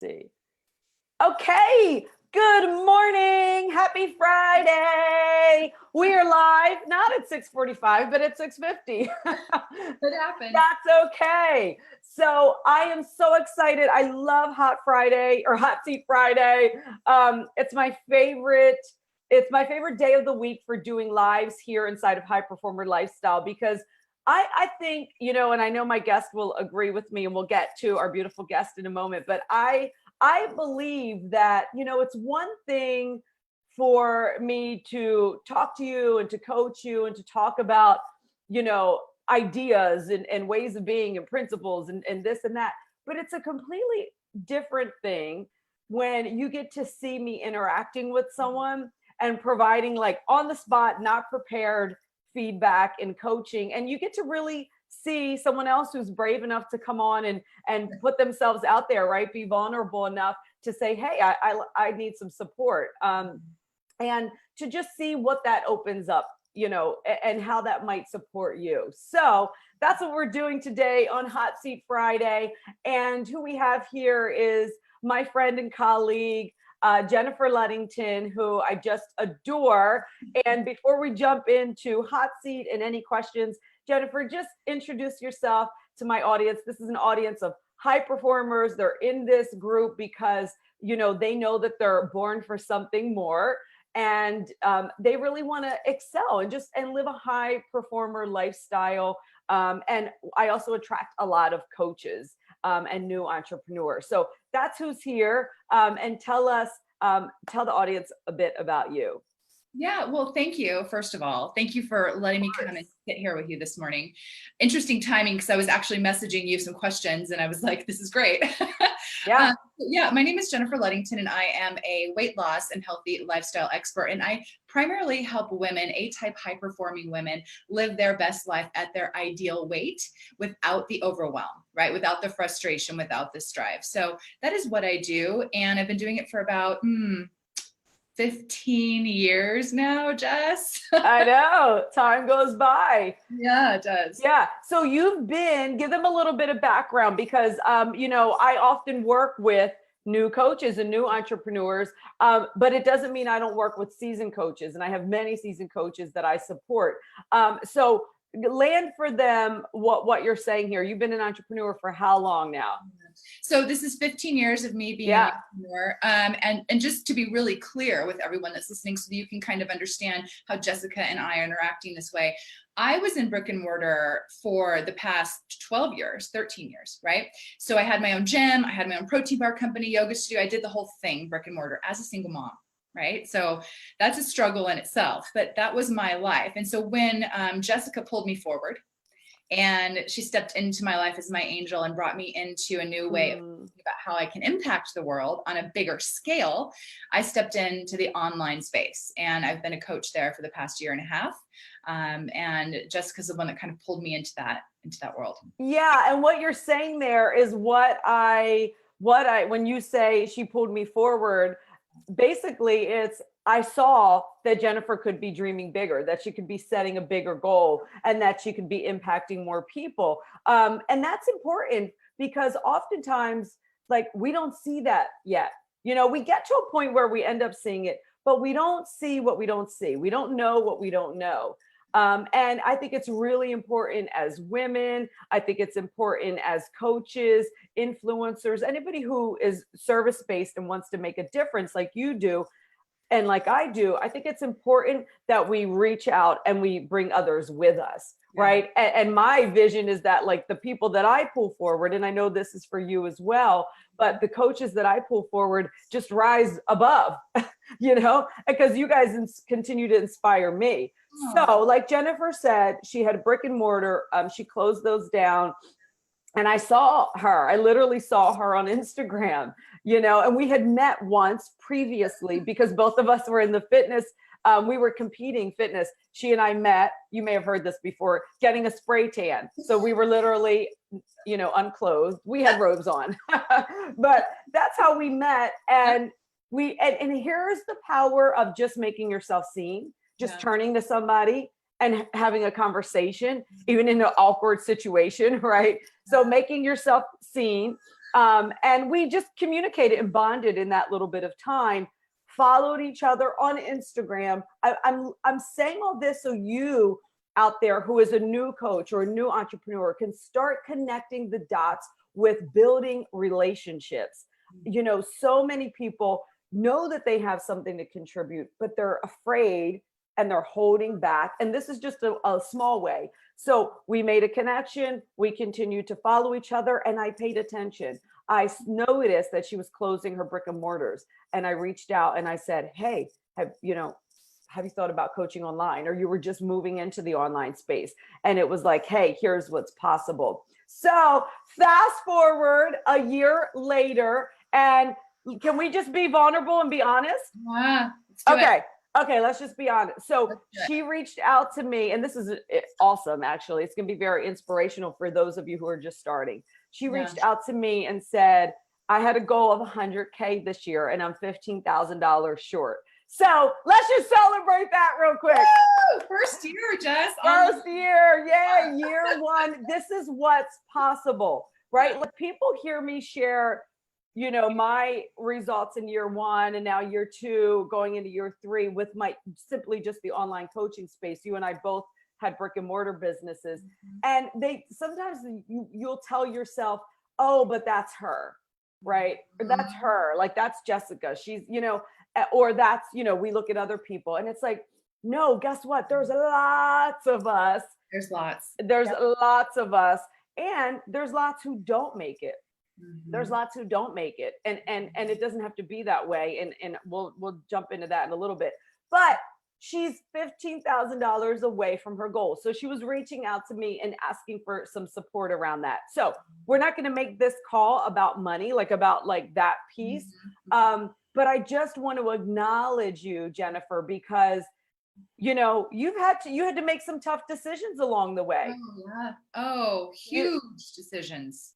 See. Okay. Good morning. Happy Friday. We are live, not at 6:45, but at 6:50. It happened. That's okay. So I am so excited. I love Hot Friday or Hot Seat Friday. It's my favorite. It's my favorite day of the week for doing lives here inside of High Performer Lifestyle because I think, and I know my guest will agree with me and we'll get to our beautiful guest in a moment, but I believe that, it's one thing for me to talk to you and to coach you and to talk about, ideas and ways of being and principles and this and that. But it's a completely different thing when you get to see me interacting with someone and providing like on the spot, not prepared feedback and coaching. And you get to really see someone else who's brave enough to come on and put themselves out there, right? Be vulnerable enough to say, hey, I need some support. And to just see what that opens up, and how that might support you. So that's what we're doing today on Hot Seat Friday. And who we have here is my friend and colleague, Jennifer Ludington, who I just adore. And before we jump into Hot Seat and any questions, Jennifer, just introduce yourself to my audience. This is an audience of high performers. They're in this group because, they know that they're born for something more. And they really want to excel and live a high performer lifestyle. And I also attract a lot of coaches and new entrepreneurs. So that's who's here. And tell the audience a bit about you. Yeah, well, thank you. First of all, thank you for letting me come and sit here with you this morning. Interesting timing because I was actually messaging you some questions and I was like, this is great. Yeah. My name is Jennifer Ludington and I am a weight loss and healthy lifestyle expert. And I primarily help women, A-type high-performing women, live their best life at their ideal weight without the overwhelm, right? Without the frustration, without the strive. So that is what I do. And I've been doing it for about 15 years now, Jess. I know, time goes by. Yeah, it does. Yeah. So give them a little bit of background because, I often work with new coaches and new entrepreneurs, but it doesn't mean I don't work with seasoned coaches. And I have many seasoned coaches that I support. So land for them what you're saying here. You've been an entrepreneur for how long now? So this is 15 years of me being an entrepreneur. And just to be really clear with everyone that's listening so that you can kind of understand how Jessica and I are interacting this way. I was in brick and mortar for the past 12 years, 13 years, right? So I had my own gym, I had my own protein bar company, yoga studio. I did the whole thing, brick and mortar, as a single mom. Right. So that's a struggle in itself, but that was my life. And so when Jessica pulled me forward and she stepped into my life as my angel and brought me into a new way of thinking about how I can impact the world on a bigger scale, I stepped into the online space and I've been a coach there for the past year and a half. And Jessica's the one that kind of pulled me into that world. Yeah. And what you're saying there is when you say she pulled me forward, basically I saw that Jennifer could be dreaming bigger, that she could be setting a bigger goal and that she could be impacting more people. And that's important because oftentimes, like, we don't see that yet. We get to a point where we end up seeing it, but we don't see what we don't see. We don't know what we don't know. And I think it's really important as women. I think it's important as coaches, influencers, anybody who is service-based and wants to make a difference like you do. And like I do, I think it's important that we reach out and we bring others with us, right? And my vision is that like the people that I pull forward, and I know this is for you as well, but the coaches that I pull forward just rise above, because you guys continue to inspire me. So like Jennifer said, she had a brick and mortar, she closed those down. And I literally saw her on Instagram, and we had met once previously because both of us were in the fitness. We were competing fitness. She and I met, you may have heard this before, getting a spray tan. So we were literally, unclothed. We had robes on, but that's how we met. And and here's the power of just making yourself seen, just turning to somebody and having a conversation, even in an awkward situation, right? So making yourself seen And we just communicated and bonded in that little bit of time, followed each other on Instagram. I'm saying all this so you out there who is a new coach or a new entrepreneur can start connecting the dots with building relationships. You know, so many people know that they have something to contribute, but they're afraid and they're holding back. And this is just a small way. So we made a connection. We continued to follow each other, and I paid attention. I noticed that she was closing her brick and mortars, and I reached out and I said, hey, have you thought about coaching online, or you were just moving into the online space? And it was like, hey, here's what's possible. So fast forward a year later, and can we just be vulnerable and be honest? Yeah. Okay, let's just be honest. So she reached out to me, and this is awesome, actually. It's going to be very inspirational for those of you who are just starting. She reached out to me and said, I had a goal of 100K this year, and I'm $15,000 short. So let's just celebrate that real quick. Woo! First year, Jess. First year. Yeah, year one. This is what's possible, right? Like, people hear me share, you know, my results in year one and now year two, going into year three with my simply just the online coaching space. You and I both had brick and mortar businesses. And they sometimes you'll tell yourself, oh, but that's her, right? Or that's her, like that's Jessica. She's, you know, or that's, you know, we look at other people and it's like, no, guess what? There's lots of us. There's lots. There's lots of us. And there's lots who don't make it. There's lots who don't make it. And it doesn't have to be that way. And we'll jump into that in a little bit. But she's $15,000 away from her goal. So she was reaching out to me and asking for some support around that. So we're not going to make this call about money, like about like that piece. But I just want to acknowledge you, Jennifer, because you know, you had to make some tough decisions along the way. Oh, yeah. Oh, huge decisions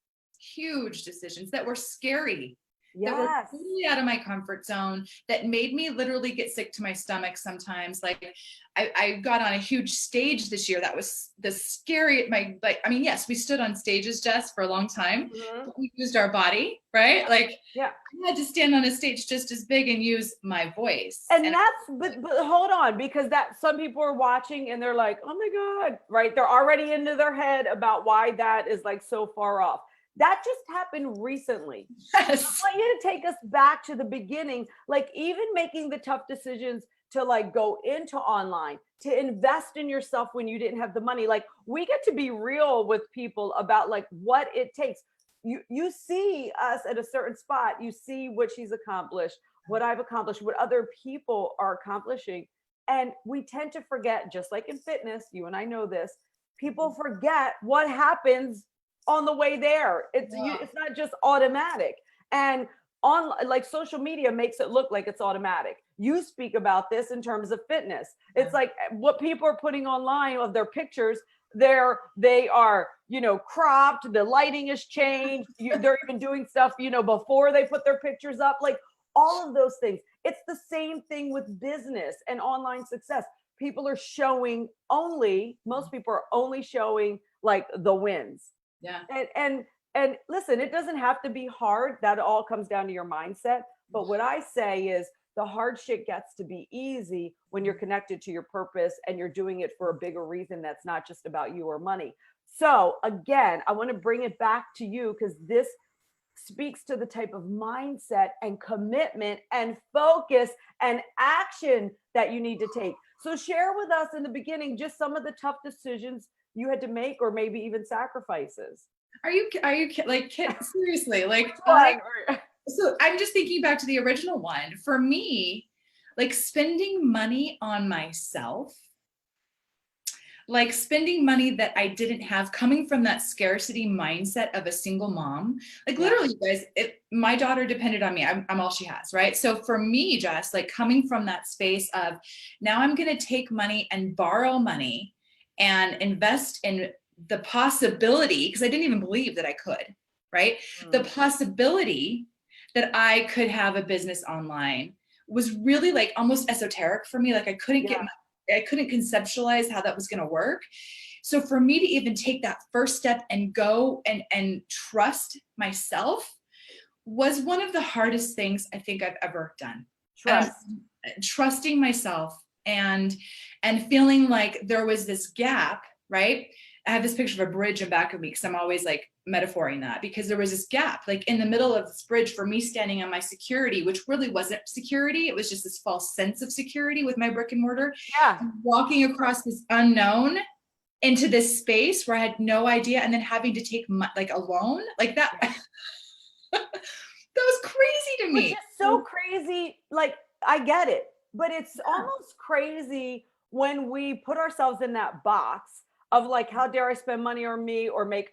that were scary. Yes. That were totally out of my comfort zone, that made me literally get sick to my stomach sometimes. Like I got on a huge stage this year. That was the scary, I mean, yes, we stood on stages, Jess, for a long time. But we used our body, right? Like, I had to stand on a stage just as big and use my voice. And that's, but hold on, because that some people are watching and they're like, oh my God, right? They're already into their head about why that is like so far off. That just happened recently. Yes. I want you to take us back to the beginning, like even making the tough decisions to like go into online, to invest in yourself when you didn't have the money. Like, we get to be real with people about like what it takes. You see us at a certain spot, you see what she's accomplished, what I've accomplished, what other people are accomplishing. And we tend to forget, just like in fitness, you and I know this, people forget what happens on the way there. It's not just automatic. And on like social media makes it look like it's automatic. You speak about this in terms of fitness. It's like what people are putting online of their pictures, they are, you know, cropped, the lighting has changed. They're even doing stuff, you know, before they put their pictures up, like all of those things. It's the same thing with business and online success. People are showing most people are only showing like the wins. Yeah. And listen, it doesn't have to be hard. That all comes down to your mindset. But what I say is the hard shit gets to be easy when you're connected to your purpose and you're doing it for a bigger reason that's not just about you or money. So again, I want to bring it back to you because this speaks to the type of mindset and commitment and focus and action that you need to take. So share with us in the beginning just some of the tough decisions you had to make, or maybe even sacrifices. Are you like, seriously, like, so I'm just thinking back to the original one. For me, like spending money on myself, like spending money that I didn't have, coming from that scarcity mindset of a single mom, like literally, you guys, my daughter depended on me. I'm all she has, right? So for me, just like coming from that space of now I'm going to take money and borrow money and invest in the possibility, because I didn't even believe that I could, right? The possibility that I could have a business online was really like almost esoteric for me. Like I couldn't conceptualize how that was going to work. So for me to even take that first step and go and trust myself was one of the hardest things I think I've ever done. Trust. Trusting myself and feeling like there was this gap, right? I have this picture of a bridge in back of me because I'm always like metaphoring that, because there was this gap like in the middle of this bridge for me standing on my security, which really wasn't security. It was just this false sense of security with my brick and mortar. Yeah. Walking across this unknown into this space where I had no idea, and then having to take like a loan like that. That was crazy to me. Which is so crazy. Like, I get it, but it's almost crazy when we put ourselves in that box of like, how dare I spend money on me, or make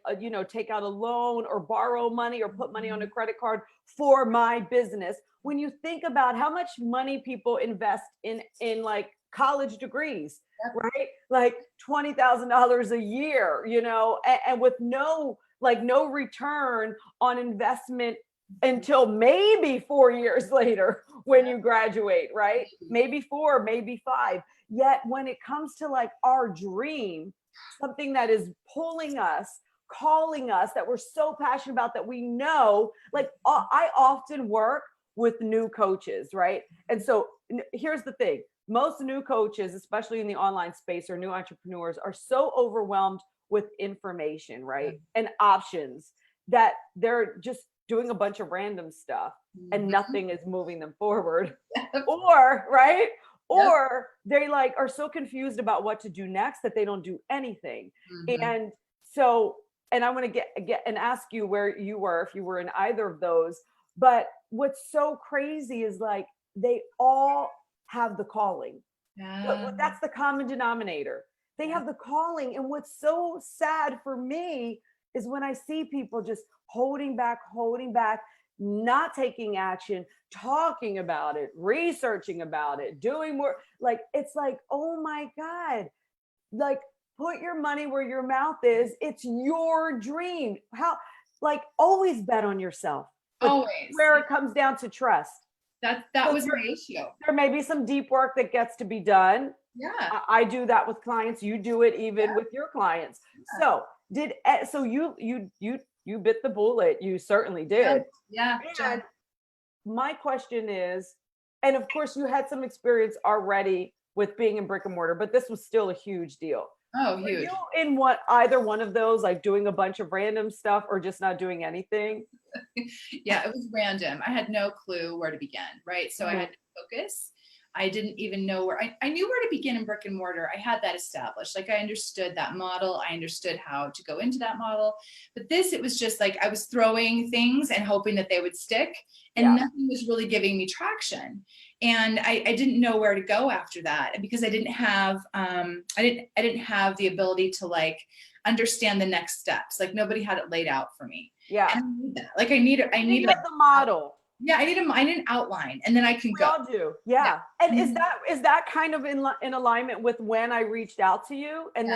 take out a loan or borrow money or put money on a credit card for my business. When you think about how much money people invest in like college degrees, right? Like $20,000 a year, and with no return on investment until maybe 4 years later when you graduate, right? Maybe 4, maybe 5. Yet when it comes to like our dream, something that is pulling us, calling us, that we're so passionate about, that we know, like I often work with new coaches, right? And so here's the thing. Most new coaches, especially in the online space, or new entrepreneurs, are so overwhelmed with information, right? And options, that they're just doing a bunch of random stuff and nothing is moving them forward. Or, right? Or they like are so confused about what to do next that they don't do anything. And so, and I want to get and ask you where you were, if you were in either of those. But what's so crazy is like they all have the calling. That's the common denominator. They have the calling. And what's so sad for me is when I see people just holding back, not taking action, talking about it, researching about it, doing more. Like, it's like, oh my God, like, put your money where your mouth is. It's your dream. How, like, always bet on yourself. Always. Where it comes down to trust. That was my issue. There may be some deep work that gets to be done. Yeah. I do that with clients. You do it even with your clients. So you bit the bullet. You certainly did. Yeah. And my question is, and of course you had some experience already with being in brick and mortar, but this was still a huge deal. Oh, Were huge. you in either one of those, like doing a bunch of random stuff or just not doing anything? Yeah, it was random. I had no clue where to begin, right? So I had to focus. I didn't even know where I knew where to begin in brick and mortar. I had that established. Like I understood that model. I understood how to go into that model. But it was just like I was throwing things and hoping that they would stick, and nothing was really giving me traction. And I didn't know where to go after that, because I didn't have I didn't have the ability to like understand the next steps. Like nobody had it laid out for me. Yeah. And I need that. Like I need the model. Yeah, I need an outline, and then I can go. We all do. Yeah. And is that kind of in alignment with when I reached out to you? And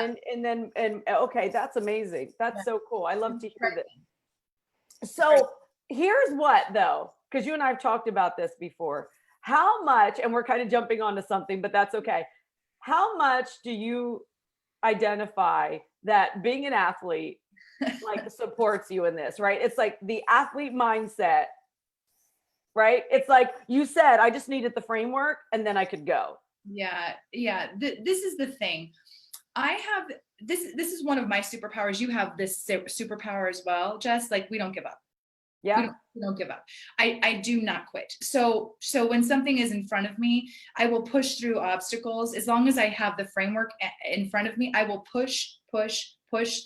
then okay, that's amazing. That's so cool. I love to hear that. So here's what though, because you and I have talked about this before. How much, and we're kind of jumping onto something, but that's okay. How much do you identify that being an athlete like supports you in this, right? It's like the athlete mindset, right? It's like you said, I just needed the framework and then I could go. Yeah. This is the thing. I have this is one of my superpowers. You have this superpower as well, Jess. Like we don't give up. Yeah. We don't give up. I do not quit. So when something is in front of me, I will push through obstacles. As long as I have the framework in front of me, I will push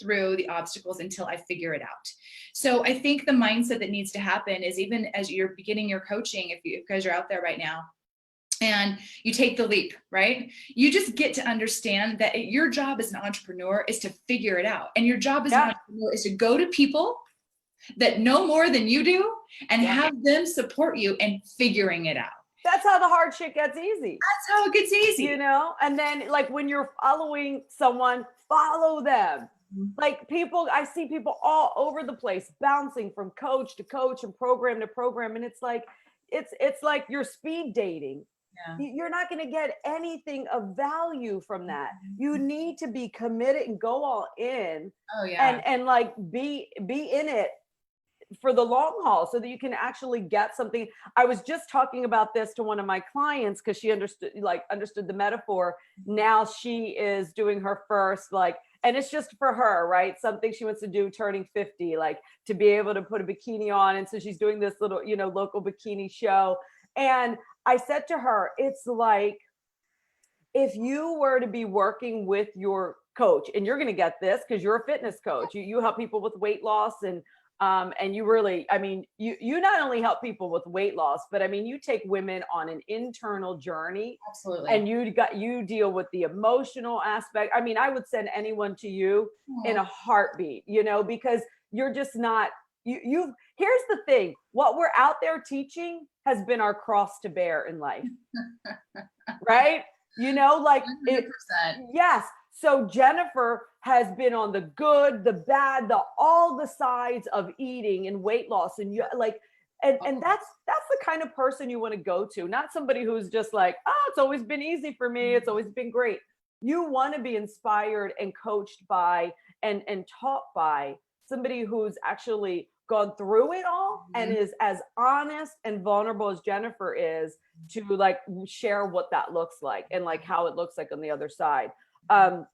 through the obstacles until I figure it out. So I think the mindset that needs to happen is, even as you're beginning your coaching, if you guys are out there right now and you take the leap, right? You just get to understand that your job as an entrepreneur is to figure it out. And your job as an entrepreneur is to go to people that know more than you do and have them support you in figuring it out. That's how the hard shit gets easy. That's how it gets easy. You know? And then like when you're following someone, follow them. Like I see people all over the place, bouncing from coach to coach and program to program. And it's like you're speed dating. Yeah. You're not going to get anything of value from that. You need to be committed and go all in. Oh yeah. And like be in it for the long haul so that you can actually get something. I was just talking about this to one of my clients because she understood the metaphor. Now she is doing her first, like, and it's just for her, right? Something she wants to do turning 50, like to be able to put a bikini on. And so she's doing this little, local bikini show. And I said to her, it's like, if you were to be working with your coach, and you're going to get this because you're a fitness coach, you help people with weight loss, and you really, I mean, you not only help people with weight loss, but I mean, you take women on an internal journey. Absolutely. And you deal with the emotional aspect. I mean, I would send anyone to you in a heartbeat, because you're just not, here's the thing, what we're out there teaching has been our cross to bear in life. Right? Like 100%. Yes. So Jennifer has been on the good, the bad, all the sides of eating and weight loss. And and that's the kind of person you want to go to, not somebody who's just like, oh, it's always been easy for me. It's always been great. You want to be inspired and coached by and taught by somebody who's actually gone through it all and is as honest and vulnerable as Jennifer is to like share what that looks like and like how it looks like on the other side. And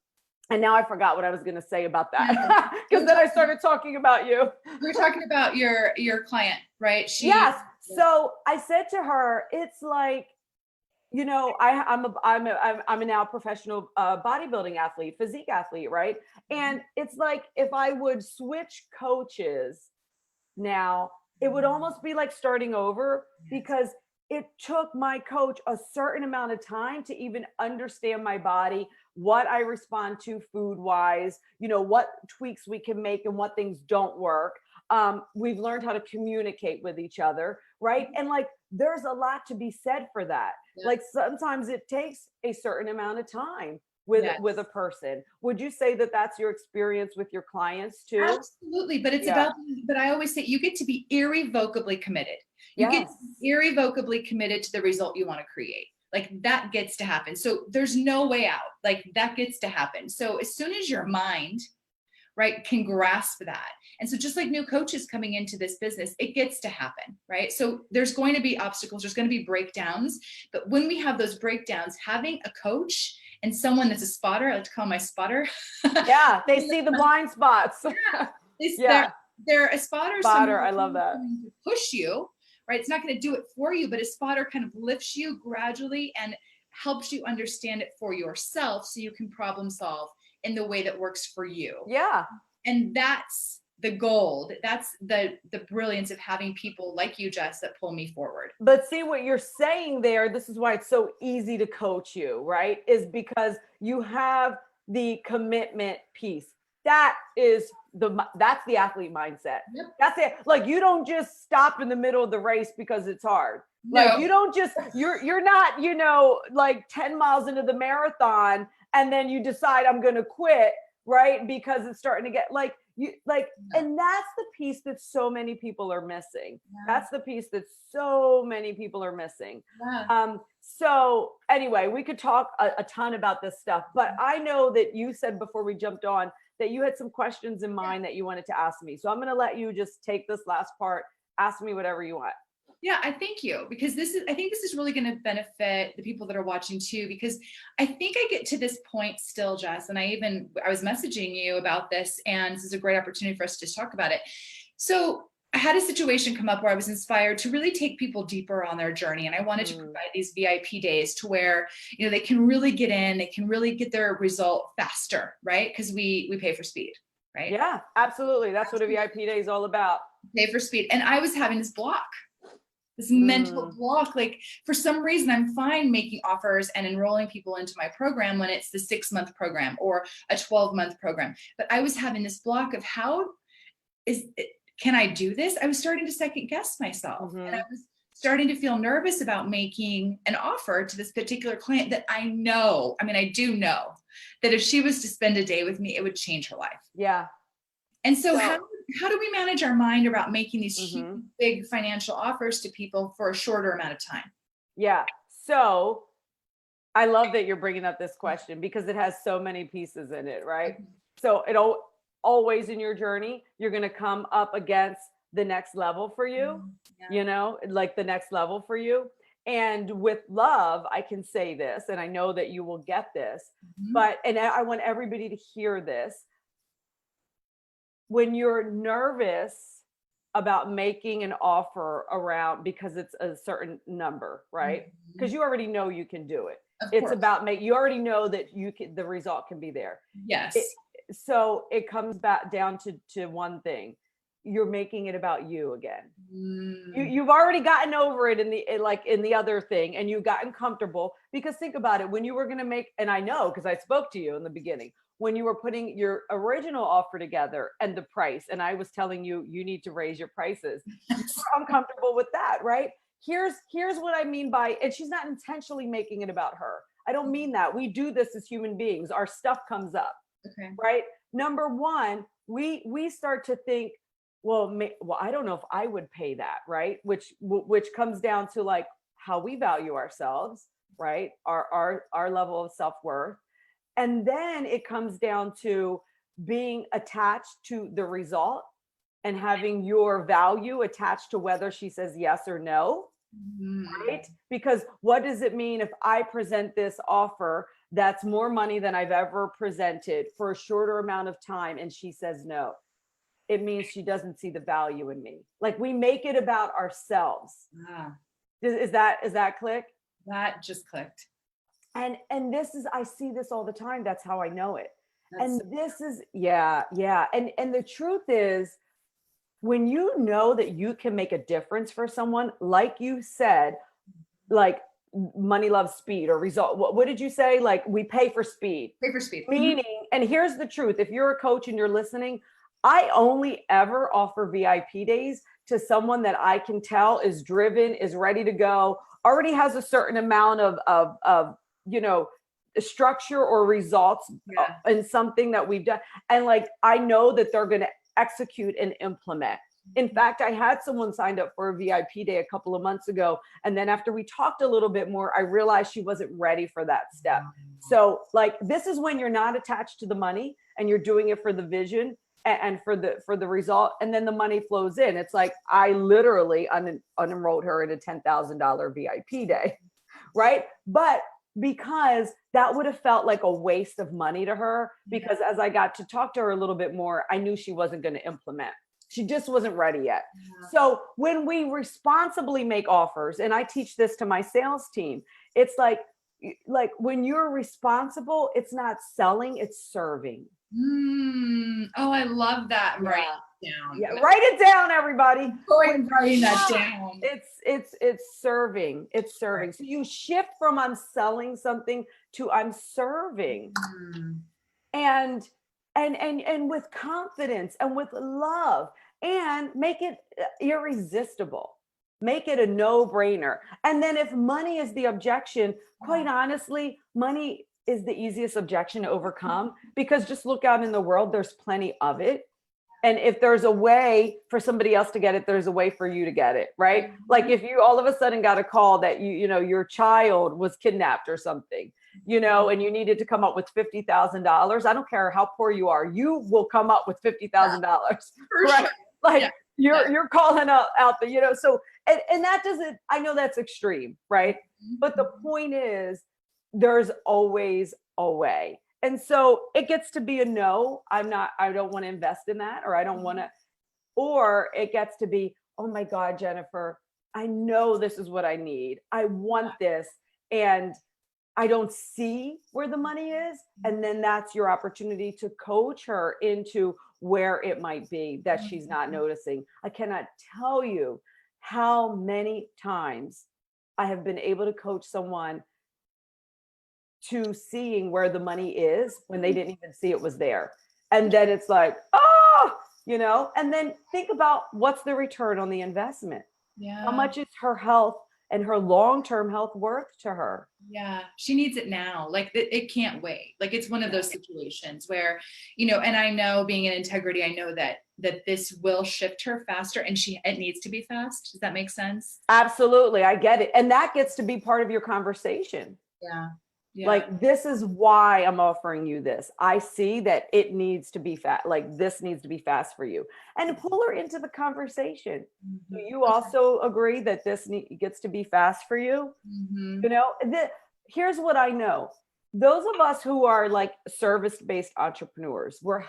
now I forgot what I was going to say about that because then I started talking about you. We were talking about your client, right? Yes. So I said to her, it's like, I'm a now professional bodybuilding athlete, physique athlete, right? And it's like if I would switch coaches now, it would almost be like starting over because it took my coach a certain amount of time to even understand my body, what I respond to food wise, what tweaks we can make and what things don't work. We've learned how to communicate with each other, right? And like, there's a lot to be said for that. Yeah. Like sometimes it takes a certain amount of time with a person. Would you say that that's your experience with your clients too? Absolutely. But it's but I always say you get to be irrevocably committed. You get to be irrevocably committed to the result you want to create. Like that gets to happen. So there's no way out. Like that gets to happen. So as soon as your mind, right, can grasp that. And so just like new coaches coming into this business, it gets to happen, right? So there's going to be obstacles, there's going to be breakdowns. But when we have those breakdowns, having a coach and someone that's a spotter, I like to call my spotter. Yeah, they see the blind spots. They're a spotter. Spotter, I love that. To push you, right? It's not going to do it for you, but a spotter kind of lifts you gradually and helps you understand it for yourself so you can problem solve in the way that works for you. Yeah. And that's the gold. That's the brilliance of having people like you, Jess, that pull me forward. But see what you're saying there, this is why it's so easy to coach you, right? Is because you have the commitment piece. That's the athlete mindset. Yep. That's it. Like you don't just stop in the middle of the race because it's hard. No. Like you don't just, you're not, like 10 miles into the marathon and then you decide I'm going to quit, right? Because it's starting to get and that's the piece that so many people are missing. Yeah. That's the piece that so many people are missing. Yeah. So anyway, we could talk a ton about this stuff, but I know that you said before we jumped on that you had some questions in mind that you wanted to ask me. So I'm going to let you just take this last part, ask me whatever you want. Yeah, I thank you, because I think this is really going to benefit the people that are watching too, because I think I get to this point still, Jess, and I was messaging you about this, and this is a great opportunity for us to just talk about it. So I had a situation come up where I was inspired to really take people deeper on their journey. And I wanted to provide these VIP days to where, they can really get in, they can really get their result faster, right? Because we pay for speed, right? Yeah, absolutely. That's what a VIP day is all about. Pay for speed. And I was having this block. This mental block, like for some reason, I'm fine making offers and enrolling people into my program when it's the 6-month program or a 12-month program. But I was having this block of can I do this? I was starting to second guess myself. And I was starting to feel nervous about making an offer to this particular client that I do know that if she was to spend a day with me, it would change her life. Yeah. And so how do we manage our mind about making these huge, big financial offers to people for a shorter amount of time? Yeah. So I love that you're bringing up this question because it has so many pieces in it, right? So it always in your journey, you're going to come up against the next level for you, Yeah. like the next level for you. And with love, I can say this, and I know that you will get this, Mhm. and I want everybody to hear this. When you're nervous about making an offer around because it's a certain number, right? Because Mhm. you already know you can do it. Of It's course. about you already know that the result can be there. It, Yes. so it comes back down to one thing. You're making it about you again. Mm. You've already gotten over it in the other thing, and you've gotten comfortable, because think about it, when you were going to make, and I know because I spoke to you in the beginning, when you were putting your original offer together and the price, and I was telling you you need to raise your prices, you were uncomfortable with that, right? Here's what I mean by, and she's not intentionally making it about her. I don't mean that. We do this as human beings. Our stuff comes up, Okay. right? Number one, we start to think, well, I don't know if I would pay that, right? Which comes down to like how we value ourselves, right? Our level of self-worth. And then it comes down to being attached to the result and having your value attached to whether she says yes or no, Mhm. right? Because what does it mean if I present this offer that's more money than I've ever presented for a shorter amount of time and she says no? It means she doesn't see the value in me. Like, we make it about ourselves. Ah, Is that click? that just clicked. And this is, I see this all the time. That's how I know it. That's And this is, yeah. And the truth is, when you know that you can make a difference for someone, like you said, like money loves speed, or result. What did you say? Like, we pay for speed. paper speed. Mhm. Meaning, and here's the truth, if you're a coach and you're listening, I only ever offer VIP days to someone that I can tell is driven, is ready to go, already has a certain amount of you know, structure or results Yeah. in something that we've done. And like, I know that they're going to execute and implement. In fact, I had someone signed up for a VIP day a couple of months ago. And then after we talked a little bit more, I realized she wasn't ready for that step. So like, this is when you're not attached to the money and you're doing it for the vision and for the result, and then the money flows in. It's like, I literally unenrolled her in a $10,000 VIP day, right? But because that would have felt like a waste of money to her, because as I got to talk to her a little bit more, I knew she wasn't going to implement. She just wasn't ready yet. Yeah. So when we responsibly make offers, and I teach this to my sales team, it's like when you're responsible, it's not selling, it's serving. Oh, I love that. I'm writing Yeah. it down. Yeah, write it down, everybody. Going writing that down. It's serving. It's Right. serving. So you shift from I'm selling something to I'm serving. Mm. And with confidence and with love, and make it irresistible. Make it a no-brainer. And then if money is the objection, quite honestly, money is the easiest objection to overcome, because just look out in the world, there's plenty of it. And if there's a way for somebody else to get it, there's a way for you to get it, right? Like, if you all of a sudden got a call that your child was kidnapped or something, and you needed to come up with $50,000, I don't care how poor you are, you will come up with $50,000, For right? sure. Like, Yeah. you're calling out the, so, and that doesn't, I know that's extreme, right? But the point is, there's always a way. And so it gets to be a no, I don't want to invest in that, or I don't want to, or it gets to be, oh my God, Jennifer, I know this is what I need. I want this. And I don't see where the money is. And then that's your opportunity to coach her into where it might be that she's not noticing. I cannot tell you how many times I have been able to coach someone to seeing where the money is when they didn't even see it was there. And then it's like, oh, and then think about what's the return on the investment. How Yeah. much is her health and her long-term health worth to her? Yeah. She needs it now. Like it can't wait. Like it's one of those situations where, and I know, being in integrity, I know that this will shift her faster, and it needs to be fast. Does that make sense? Absolutely. I get it. And that gets to be part of your conversation. Yeah. Yeah. Like, this is why I'm offering you this. I see that it needs to be fast. Like, this needs to be fast for you, and pull her into the conversation. Do you also agree that this gets to be fast for you? You know, here's what I know. Those of us who are like service-based entrepreneurs, we're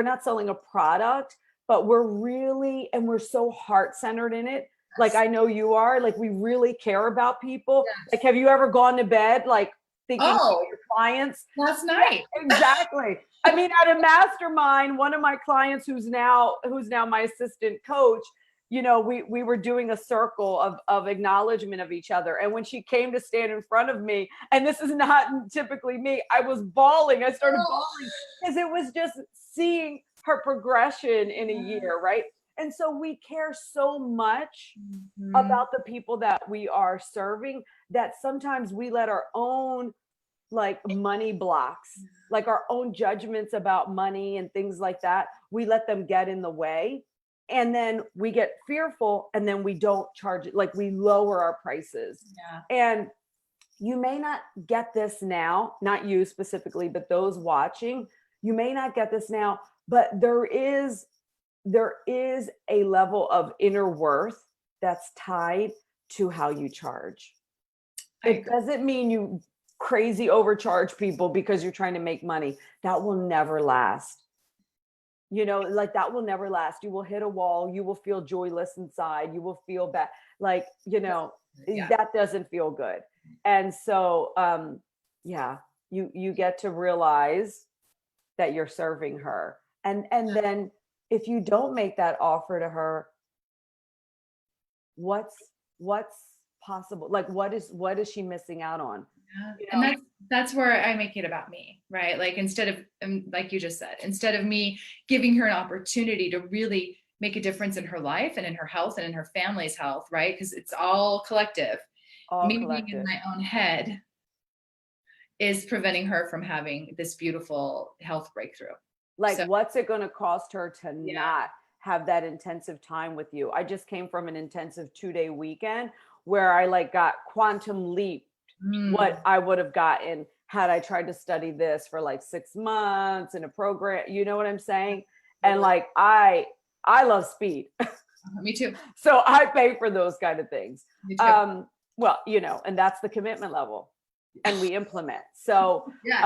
not selling a product, but we're so heart-centered in it. Like, I know you are, like, we really care about people. Yes. Like, have you ever gone to bed like thinking about your clients? Last night. Yeah, exactly. I mean, at a mastermind, one of my clients who's now my assistant coach, you know, we were doing a circle of acknowledgement of each other. And when she came to stand in front of me, and this is not typically me, I was bawling. I started bawling because it was just seeing her progression in a year, right? And so we care so much about the people that we are serving that sometimes we let our own like money blocks, like our own judgments about money and things like that, we let them get in the way. And then we get fearful, and then we don't charge it, like we lower our prices. Yeah. And you may not get this now, not you specifically, but those watching, you may not get this now, but there is a level of inner worth that's tied to how you charge. It doesn't mean you crazy overcharge people because you're trying to make money. That will never last. You know, like, that will never last. You will hit a wall. You will feel joyless inside. You will feel bad. Like, you know, that doesn't feel good. And so, you get to realize that you're serving her. And then if you don't make that offer to her, what's possible? Like, what is she missing out on? You know? And that's where I make it about me, right? Like, instead of, like you just said, instead of me giving her an opportunity to really make a difference in her life and in her health and in her family's health, right? Because it's all collective. Me being in my own head is preventing her from having this beautiful health breakthrough. Like, what's it going to cost her to not have that intensive time with you? I just came from an intensive 2-day weekend where I like got quantum leaped what I would have gotten had I tried to study this for like 6 months in a program. You know what I'm saying? And like, I love speed. Me too. So I pay for those kind of things. Me too. Well, you know, and that's the commitment level, and we implement. So, yes.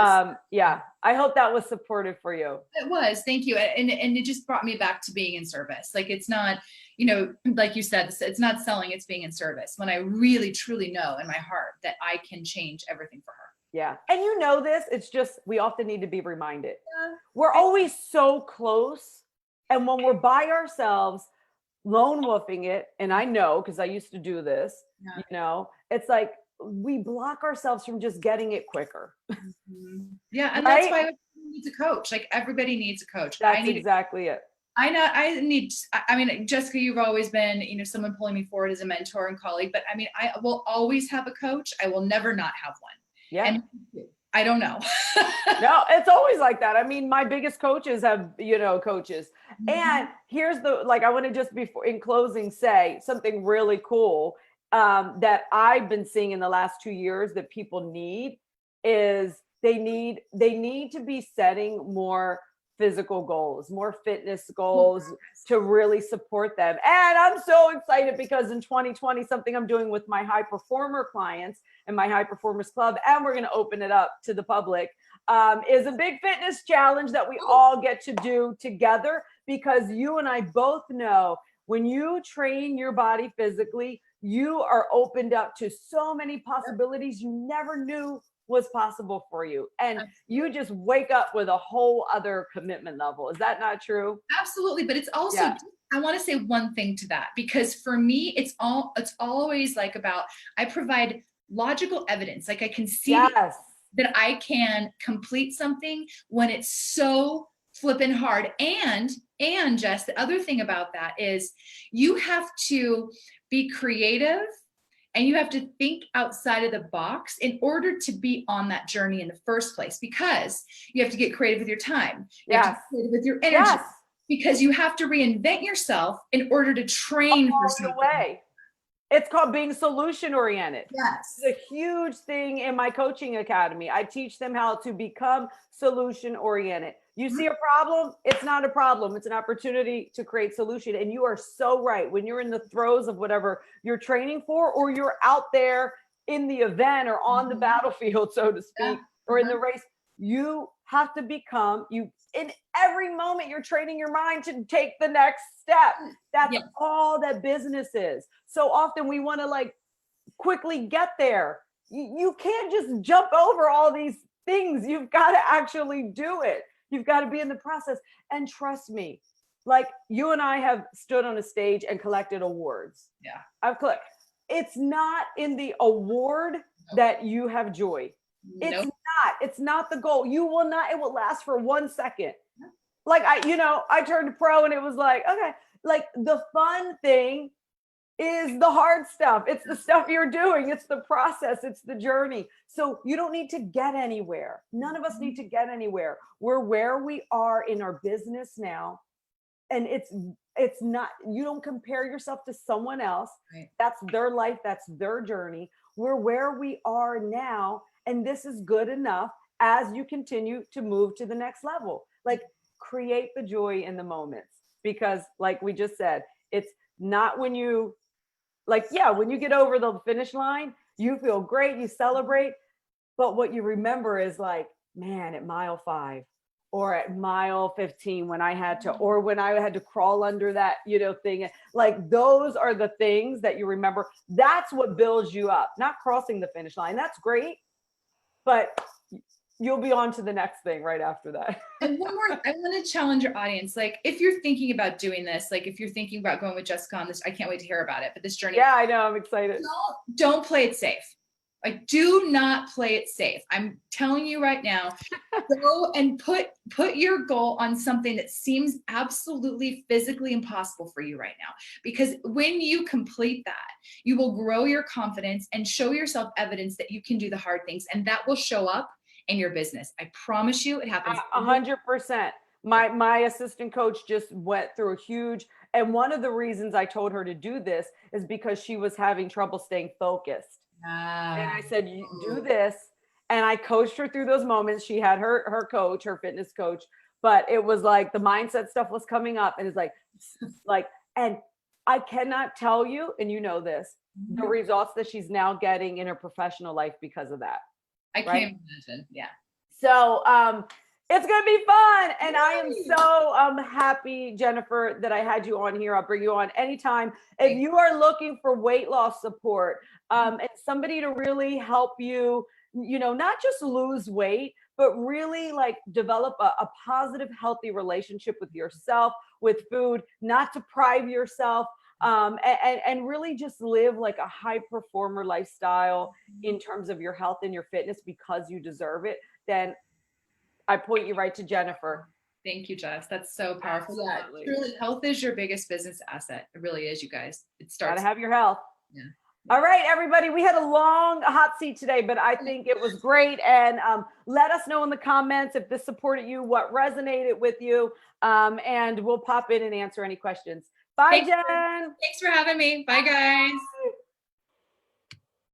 I hope that was supportive for you. It was, thank you. And it just brought me back to being in service. Like, it's not, you know, like you said, it's not selling, it's being in service. When I really, truly know in my heart that I can change everything for her. Yeah. And you know this, it's just, we often need to be reminded. Yeah. We're always so close. And when we're by ourselves, lone wolfing it, and I know, because I used to do this, you know, it's like, we block ourselves from just getting it quicker. Yeah. And that's why everybody needs a coach. Like, everybody needs a coach. That's exactly it. I mean, Jessica, you've always been, you know, someone pulling me forward as a mentor and colleague, but I mean, I will always have a coach. I will never not have one. Yeah. And I don't know. No, it's always like that. I mean, my biggest coaches have, you know, coaches. And here's I want to just before in closing say something really cool that I've been seeing in the last 2 years that people need is they need to be setting more physical goals, more fitness goals to really support them. And I'm so excited because in 2020, something I'm doing with my high performer clients and my high performers club, and we're going to open it up to the public, is a big fitness challenge that we all get to do together, because you and I both know when you train your body physically, you are opened up to so many possibilities you never knew was possible for you. And you just wake up with a whole other commitment level. Is that not true? Absolutely. But it's also, I want to say one thing to that, because for me, it's always like about, I provide logical evidence. Like, I can see that I can complete something when it's so flipping hard. And Jess, the other thing about that is you have to be creative and you have to think outside of the box in order to be on that journey in the first place, because you have to get creative with your time. You have to get creative with your energy, because you have to reinvent yourself in order to train for something. It's called being solution oriented. Yes. It's a huge thing in my coaching academy. I teach them how to become solution oriented. You see a problem, it's not a problem. It's an opportunity to create solution. And you are so right. When you're in the throes of whatever you're training for, or you're out there in the event or on the battlefield, so to speak, or in the race, you have to become, in every moment you're training your mind to take the next step. That's all that business is. So often we want to like quickly get there. You can't just jump over all these things. You've got to actually do it. You've got to be in the process. And trust me, like you and I have stood on a stage and collected awards. Yeah. I've collected. It's not in the award that you have joy. It's not the goal. You will not, it will last for 1 second. Like I turned pro and it was like, okay, like the fun thing is the hard stuff. It's the stuff you're doing. It's the process. It's the journey. So you don't need to get anywhere. None of us need to get anywhere. We're where we are in our business now. And it's not, you don't compare yourself to someone else. Right. That's their life. That's their journey. We're where we are now. And this is good enough as you continue to move to the next level. Like create the joy in the moments, because like we just said, it's not when you when you get over the finish line, you feel great, you celebrate. But what you remember is like, man, at mile 5 or at mile 15 when I had to, or when I had to crawl under that, thing, like those are the things that you remember. That's what builds you up, not crossing the finish line. That's great. But you'll be on to the next thing right after that. And one more, I want to challenge your audience. Like if you're thinking about doing this, like if you're thinking about going with Jessica on this, I can't wait to hear about it, but this journey. Yeah, I know. I'm excited. Don't play it safe. Like do not play it safe. I'm telling you right now, go and put your goal on something that seems absolutely physically impossible for you right now. Because when you complete that, you will grow your confidence and show yourself evidence that you can do the hard things. And that will show up in your business. I promise you it happens. 100%. My assistant coach just went through a huge, and one of the reasons I told her to do this is because she was having trouble staying focused. And I said, you do this. And I coached her through those moments. She had her coach, her fitness coach, but it was like the mindset stuff was coming up, and it's like, and I cannot tell you, and you know this, the results that she's now getting in her professional life because of that. I can't imagine. Yeah. So it's going to be fun. And I am so happy, Jennifer, that I had you on here. I'll bring you on anytime. If you are looking for weight loss support and somebody to really help you, not just lose weight, but really like develop a positive, healthy relationship with yourself, with food, not deprive yourself, and really just live like a high performer lifestyle in terms of your health and your fitness because you deserve it, then I point you right to Jennifer. Thank you, Jess. That's so powerful. Absolutely. Yeah, truly, health is your biggest business asset. It really is, you guys. It starts. Gotta have your health. Yeah. All right, everybody. We had a long hot seat today, but I think it was great. And let us know in the comments if this supported you, what resonated with you, and we'll pop in and answer any questions. Bye, Jen. Thanks for having me. Bye, guys.